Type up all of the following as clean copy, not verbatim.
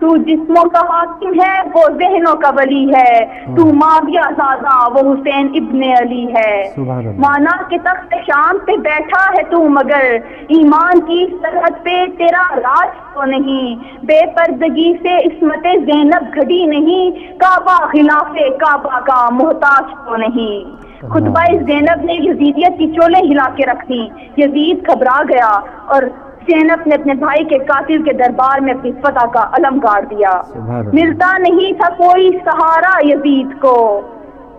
تو جسموں کا حاکم ہے وہ ذہنوں کا ولی ہے، تو معاویہ زادہ وہ حسین ابن علی ہے، سبحان اللہ۔ مانا کہ تخت شام پہ بیٹھا ہے تو مگر ایمان کی سرحد پہ تیرا راج تو نہیں، بے پردگی سے عصمت زینب گھڑی نہیں، کعبہ خلاف کعبہ کا محتاج تو نہیں۔ خطبہ زینب نے یزیدیت کی چولیں ہلا کے رکھ دیں، یزید گھبرا گیا اور زینب نے اپنے بھائی کے قاتل کے دربار میں اپنی فتح کا علم گاڑ دیا۔ ملتا نہیں تھا کوئی سہارا یزید کو،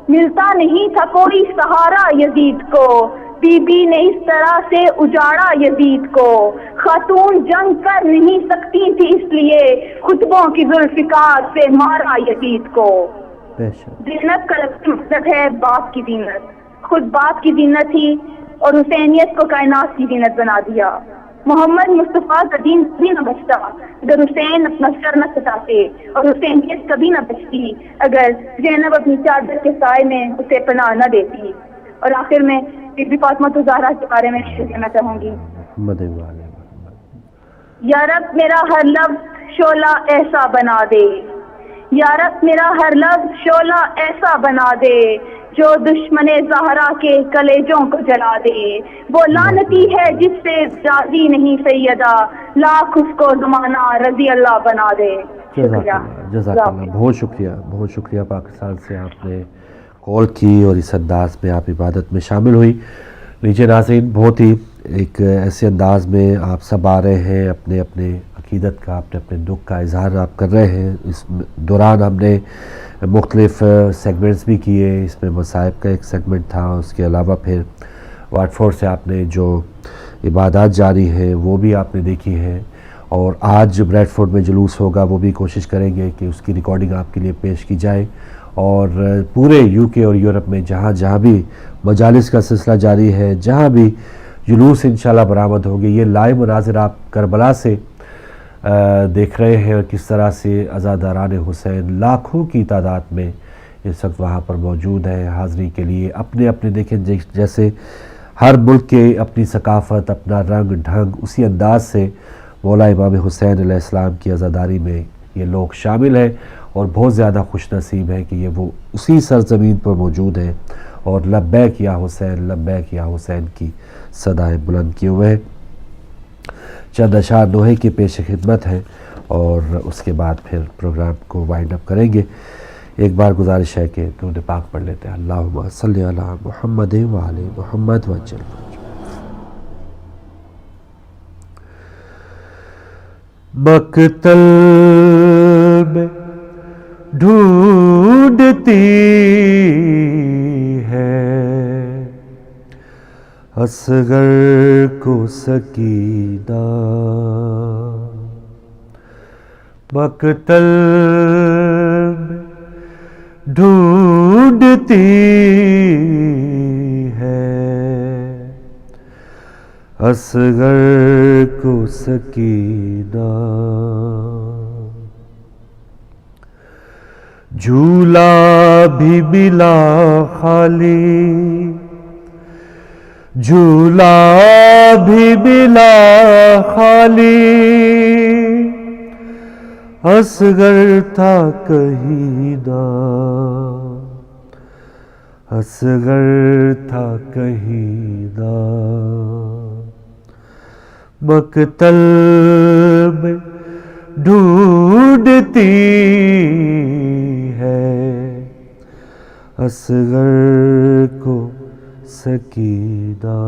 ملتا نہیں تھا کوئی سہارا یزید کو، بی بی نے اس طرح سے اجاڑا یزید کو، خاتون جنگ کر نہیں سکتی تھی اس لیے خطبوں کی ذوالفقار سے مارا یزید کو۔ زینب کا مقصد ہے باپ کی زینت، خود باپ کی زینت تھی اور حسینیت کو کائنات کی زینت بنا دیا۔ محمد مصطفیٰ کا دین کبھی نہ بچتا اگر حسین اپنا سر نہ کٹاتے، اور حسینیت کبھی نہ بچتی اگر زینب اپنی چادر کے سائے میں اسے پناہ نہ دیتی۔ اور آخر میں بی بی فاطمہ الزہرا کے بارے میں شعر کہنا چاہوں گی۔ یا رب میرا ہر لفظ شعلہ ایسا بنا دے، یا رب میرا ہر لفظ شعلہ ایسا بنا دے جو دشمن زہرا کے کلیجوں کو جلا دے، وہ لعنتی ہے جس سے راضی نہیں سیدہ، لاکھ اس کو زمانہ رضی اللہ بنا دے۔ جزاک اللہ، بہت شکریہ، بہت شکریہ۔ پاکستان سے آپ نے کال کی اور اس انداز میں آپ عبادت میں شامل ہوئی۔ لیجیے ناظرین، بہت ہی ایک ایسے انداز میں آپ سب آ رہے ہیں، اپنے اپنے عقیدت کا، اپنے اپنے دکھ کا اظہار آپ کر رہے ہیں۔ اس دوران ہم نے مختلف سیگمنٹس بھی کیے، اس میں مصائب کا ایک سیگمنٹ تھا، اس کے علاوہ پھر واٹفورڈ سے آپ نے جو عبادات جاری ہیں وہ بھی آپ نے دیکھی ہیں، اور آج جو بریڈ فورڈ میں جلوس ہوگا وہ بھی کوشش کریں گے کہ اس کی ریکارڈنگ آپ کے لیے پیش کی جائے، اور پورے یو کے اور یورپ میں جہاں جہاں بھی مجالس کا سلسلہ جاری ہے، جہاں بھی جلوس انشاءاللہ برآمد ہوں گے، یہ لائیو مناظر آپ کربلا سے دیکھ رہے ہیں، اور کس طرح سے عزاداران حسین لاکھوں کی تعداد میں اس وقت وہاں پر موجود ہیں حاضری کے لیے۔ اپنے اپنے دیکھیں جیسے ہر ملک کے اپنی ثقافت، اپنا رنگ ڈھنگ، اسی انداز سے مولا امام حسین علیہ السلام کی عزاداری میں یہ لوگ شامل ہیں، اور بہت زیادہ خوش نصیب ہیں کہ یہ وہ اسی سرزمین پر موجود ہیں اور لبیک یا حسین، لبیک یا حسین کی صدائیں بلند کیے ہوئے ہیں۔ چند اشعار نوحے کی پیش خدمت ہے، اور اس کے بعد پھر پروگرام کو وائنڈ اپ کریں گے۔ ایک بار گزارش ہے کہ درود پاک پڑھ لیتے ہیں۔ اللہم صلی علی محمد وعلی محمد وجل۔ مقتل میں ڈھونڈتی ہے اصغر کو سکینہ، مقتل میں ڈھونڈتی ہے اصغر کو سکینہ، جھولا بھی ملا خالی، جھولا بھی ملا خالی، اصغر تھا کہیں نہ، اصغر تھا کہیں نہ، مقتل میں ڈھونڈتی ہے اصغر کو سکینہ۔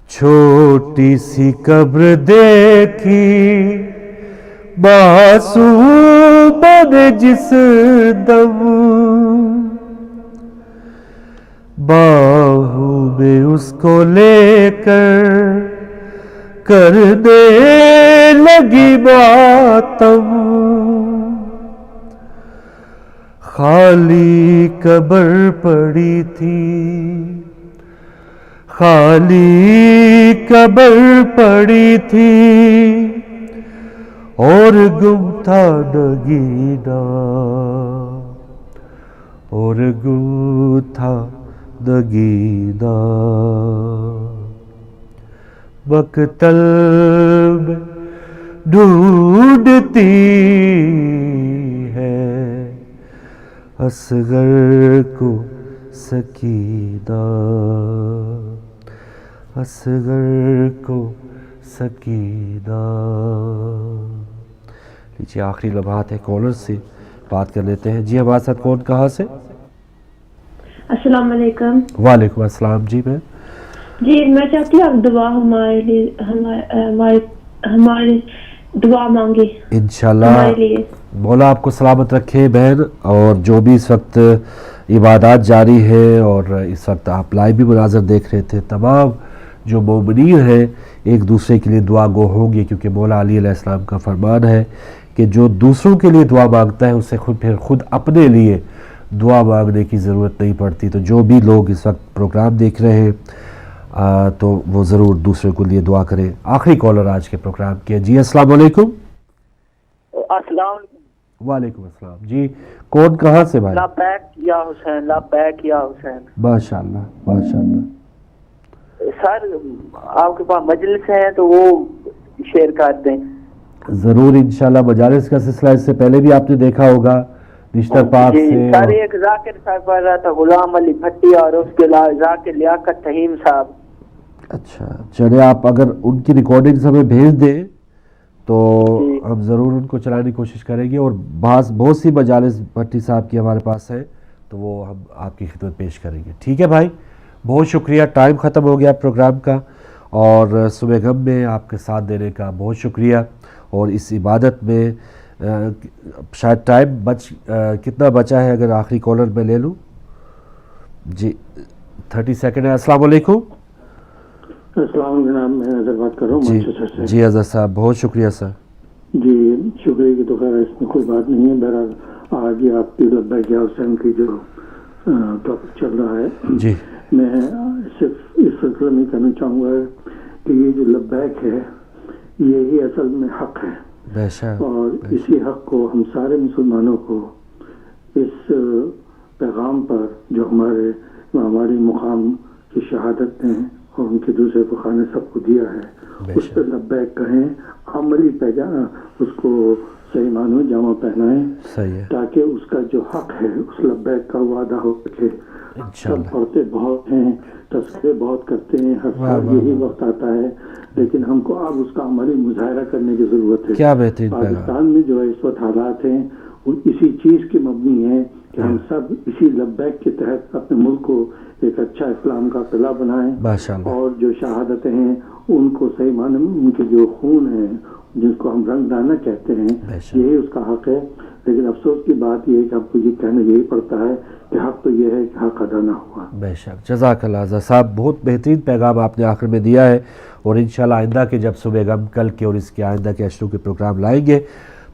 چھوٹی سی قبر دیکھی معصوم نے جس دم، باہوں میں اس کو لے کرنے لگی ماتم، خالی قبر پڑی تھی، خالی قبر پڑی تھی، اور گم تھا نگینہ، اور گم تھا نگینہ، مقتل میں ڈھونڈتی ہے اصغر کو سکینہ، اصغر کو سکینہ۔ لیجیے آخری لمحات ہے، کالر سے بات کر لیتے ہیں۔ جی ہمارے ساتھ کون کہاں سے؟ السلام علیکم۔ وعلیکم السلام۔ جی میں میں چاہتی ہوں آپ دعا ہمارے لیے ہماری دعا مانگے انشاءاللہ۔ ہمارے لیے مولا آپ کو سلامت رکھے بہن، اور جو بھی اس وقت عبادات جاری ہے اور اس وقت آپ لائیو بھی مناظر دیکھ رہے تھے، تمام جو مومنین ہیں ایک دوسرے کے لیے دعا گو ہوں گے، کیونکہ مولا علی علیہ السلام کا فرمان ہے کہ جو دوسروں کے لیے دعا مانگتا ہے اسے خود اپنے لیے دعا مانگنے کی ضرورت نہیں پڑتی۔ تو جو بھی لوگ اس وقت پروگرام دیکھ رہے ہیں تو وہ ضرور دوسرے کے لیے دعا کریں۔ آخری کالر آج کے پروگرام کے۔ جی السلام علیکم۔ السلام علیکم۔ وعلیکم السلام۔ جی کون کہاں سے بھائی؟ لبیک یا حسین، لبیک یا حسین۔ ماشاءاللہ ماشاءاللہ۔ سر آپ کے پاس مجلس ہے تو وہ شیئر کر دیں۔ ضرور انشاءاللہ۔ مجالس کا سلسلہ اس سے پہلے بھی آپ نے دیکھا ہوگا نشتر پاک سے۔ سر ایک ذاکر صاحب پڑھ رہا تھا، غلام علی بھٹی، اور اس کے علاوہ ذاکر لیاقت فہیم صاحب۔ اچھا چلے، آپ اگر ان کی ریکارڈنگز ہمیں بھیج دیں تو ہم ضرور ان کو چلانے کی کوشش کریں گے، اور بہت سی مجالس بھٹی صاحب کی ہمارے پاس ہے تو وہ ہم آپ کی خدمت پیش کریں گے۔ ٹھیک ہے بھائی، بہت شکریہ۔ ٹائم ختم ہو گیا پروگرام کا، اور صبح غم میں آپ کے ساتھ دینے کا بہت شکریہ۔ اور اس عبادت میں شاید ٹائم کتنا بچا ہے، اگر آخری کالر میں لے لوں؟ جی 30 سیکنڈ ہے۔ السلام علیکم۔ السلام جناب، میں اظہر بات کر رہا ہوں مانچسٹر سے۔ جی اظہر صاحب بہت شکریہ سر۔ جی شکریہ کی تو خیر اس میں کوئی بات نہیں ہے۔ بہرحال آج یہ آپ کی لبیک یا حسین کی جو ٹاپک چل رہا ہے، جی میں صرف اس سلسلے میں کہنا چاہوں گا کہ یہ جو لبیک ہے یہی اصل میں حق ہے، بے شک، اور اسی حق کو ہم سارے مسلمانوں کو اس پیغام پر جو ہماری مقام کی شہادت نے اور ان کے دوسرے فقہ نے سب کو دیا ہے، اس پہ لبیک کہیں، عملی اس کو صحیح معنوں جامع پہنائیں، صحیح ہے، تاکہ اس کا جو حق ہے اس لبیک کا وعدہ ہو سکے۔ سب پڑھتے بہت ہیں، تذکرے بہت کرتے ہیں، ہر سال یہی وقت آتا ہے، لیکن ہم کو اب اس کا عملی مظاہرہ کرنے کی ضرورت ہے۔ کیا بہترین پاکستان میں جو ہے اس وقت حالات ہیں وہ اسی چیز کی مبنی ہیں کہ ہم سب اسی لبیک کے تحت اپنے ملک کو ایک اچھا اسلام کا قلعہ بنائیں، اور جو شہادتیں ہیں ان کو صحیح معنی میں ان کے جو خون ہے جس کو ہم رنگ دانہ کہتے ہیں، یہی اس کا حق ہے۔ لیکن افسوس کی بات یہ ہے کہ آپ کو یہ کہنا یہی پڑتا ہے کہ حق تو یہ ہے کہ حق ادا نہ ہوا۔ بے شک، جزاک اللہ اظہر صاحب، بہت بہترین پیغام آپ نے آخر میں دیا ہے، اور انشاءاللہ آئندہ کے جب صبح غم کل کے اور اس کے آئندہ کے اشروں کے پروگرام لائیں گے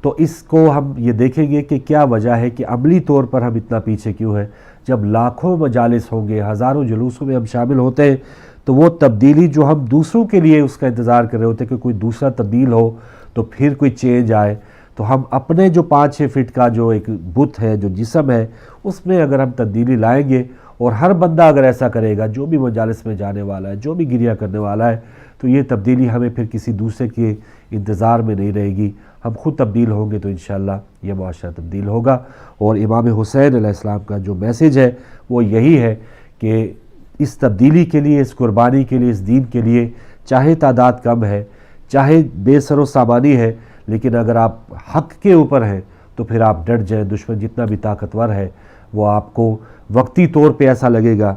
تو اس کو ہم یہ دیکھیں گے کہ کیا وجہ ہے کہ عملی طور پر ہم اتنا پیچھے کیوں ہیں۔ جب لاکھوں مجالس ہوں گے، ہزاروں جلوسوں میں ہم شامل ہوتے ہیں تو وہ تبدیلی جو ہم دوسروں کے لیے اس کا انتظار کر رہے ہوتے ہیں کہ کوئی دوسرا تبدیل ہو تو پھر کوئی چینج آئے، تو ہم اپنے جو 5-6 فٹ کا جو ایک بت ہے، جو جسم ہے، اس میں اگر ہم تبدیلی لائیں گے اور ہر بندہ اگر ایسا کرے گا، جو بھی مجالس میں جانے والا ہے، جو بھی گریہ کرنے والا ہے، تو یہ تبدیلی ہمیں پھر کسی دوسرے کے انتظار میں نہیں رہے گی، ہم خود تبدیل ہوں گے تو انشاءاللہ یہ معاشرہ تبدیل ہوگا۔ اور امام حسین علیہ السلام کا جو میسیج ہے وہ یہی ہے کہ اس تبدیلی کے لیے، اس قربانی کے لیے، اس دین کے لیے، چاہے تعداد کم ہے، چاہے بے سر و سامانی ہے، لیکن اگر آپ حق کے اوپر ہیں تو پھر آپ ڈٹ جائیں۔ دشمن جتنا بھی طاقتور ہے وہ آپ کو وقتی طور پہ ایسا لگے گا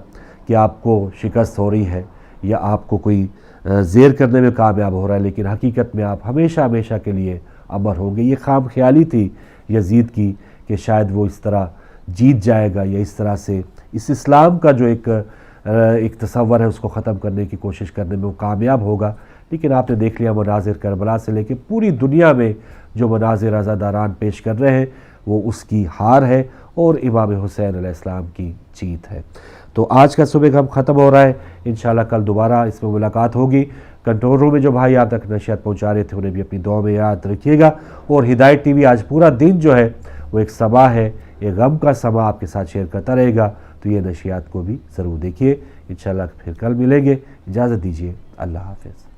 کہ آپ کو شکست ہو رہی ہے یا آپ کو کوئی زیر کرنے میں کامیاب ہو رہا ہے، لیکن حقیقت میں آپ ہمیشہ ہمیشہ کے لیے امر ہوں گے۔ یہ خام خیالی تھی یزید کی کہ شاید وہ اس طرح جیت جائے گا، یا اس طرح سے اس اسلام کا جو ایک تصور ہے اس کو ختم کرنے کی کوشش کرنے میں وہ کامیاب ہوگا، لیکن آپ نے دیکھ لیا مناظر کربلا سے لے کے پوری دنیا میں جو مناظر عزاداران پیش کر رہے ہیں وہ اس کی ہار ہے اور امام حسین علیہ السلام کی جیت ہے۔ تو آج کا صبح ہم ختم ہو رہا ہے، انشاءاللہ کل دوبارہ اس میں ملاقات ہوگی۔ کنٹرول روم میں جو بھائی آپ تک نشریات پہنچا رہے تھے انہیں بھی اپنی دعا میں یاد رکھیے گا، اور ہدایت ٹی وی آج پورا دن جو ہے وہ ایک سما ہے، ایک غم کا سما آپ کے ساتھ شیئر کرتا رہے گا، تو یہ نشریات کو بھی ضرور دیکھیے۔ انشاءاللہ پھر کل ملیں گے، اجازت دیجیے، اللہ حافظ۔